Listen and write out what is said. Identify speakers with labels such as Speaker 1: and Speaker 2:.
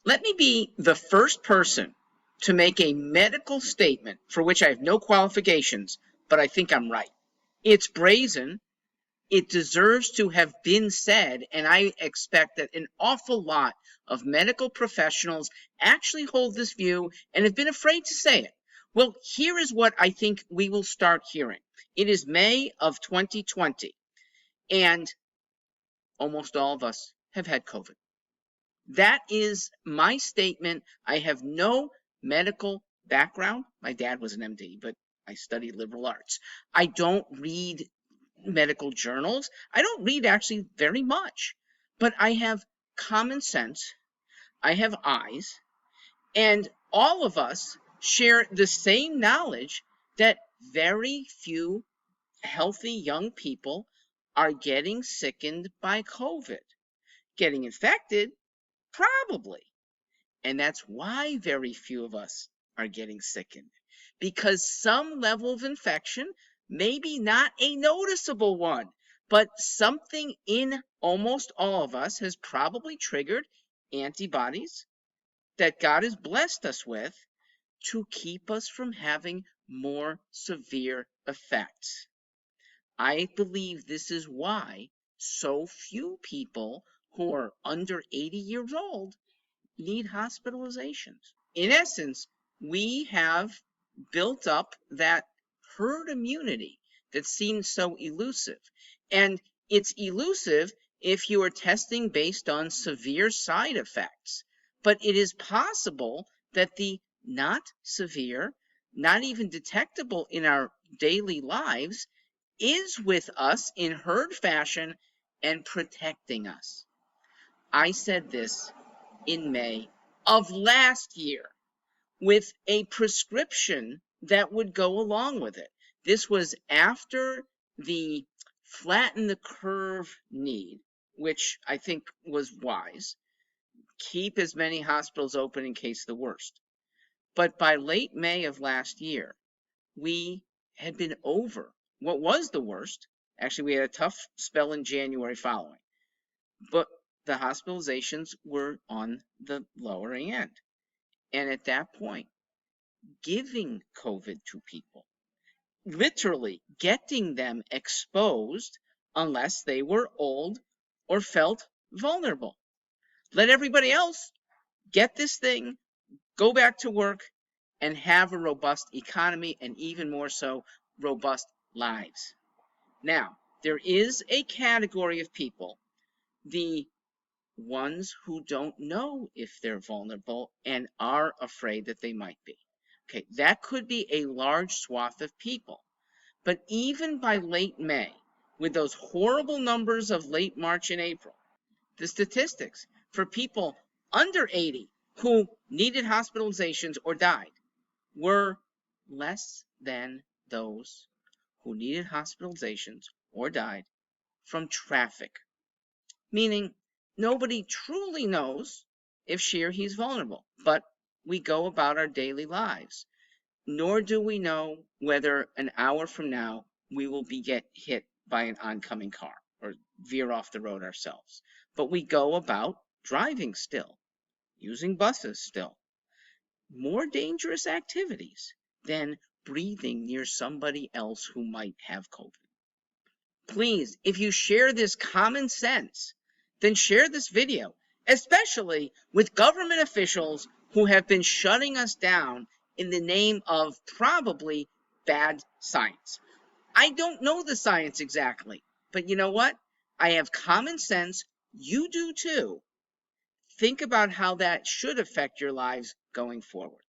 Speaker 1: Let me be the first person to make a medical statement for which I have no qualifications, but I think I'm right. It's brazen. It deserves to have been said, and I expect that an awful lot of medical professionals actually hold this view and have been afraid to say it. Well, here is what I think we will start hearing. It is May of 2020, and almost all of us have had COVID. That is my statement. I have no medical background. My dad was an MD, but I studied liberal arts. I don't read medical journals. I don't read actually very much, but I have common sense. I have eyes, and all of us share the same knowledge that very few healthy young people are getting sickened by COVID. Getting infected, probably. And that's why very few of us are getting sickened, because some level of infection, maybe not a noticeable one, but something in almost all of us has probably triggered antibodies that God has blessed us with to keep us from having more severe effects. I believe this is why so few people who are under 80 years old need hospitalizations. In essence, we have built up that herd immunity that seems so elusive. And it's elusive if you are testing based on severe side effects. But it is possible that the not severe, not even detectable in our daily lives, is with us in herd fashion and protecting us. I said this in May of last year with a prescription that would go along with it. This was after the flatten the curve need, which I think was wise. Keep as many hospitals open in case of the worst. But by late May of last year, we had been over what was the worst. Actually, we had a tough spell in January following. But the hospitalizations were on the lower end. And at that point, giving COVID to people, literally getting them exposed unless they were old or felt vulnerable. Let everybody else get this thing, go back to work, and have a robust economy, and even more so, robust lives. Now, there is a category of people, the ones who don't know if they're vulnerable and are afraid that they might be. Okay, that could be a large swath of people. But even by late May, with those horrible numbers of late March and April, the statistics for people under 80 who needed hospitalizations or died were less than those who needed hospitalizations or died from traffic. Meaning, nobody truly knows if she or he's vulnerable, but we go about our daily lives. Nor do we know whether an hour from now we will get hit by an oncoming car or veer off the road ourselves. But we go about driving still, using buses still. More dangerous activities than breathing near somebody else who might have COVID. Please, if you share this common sense, then share this video, especially with government officials who have been shutting us down in the name of probably bad science. I don't know the science exactly, but you know what? I have common sense. You do too. Think about how that should affect your lives going forward.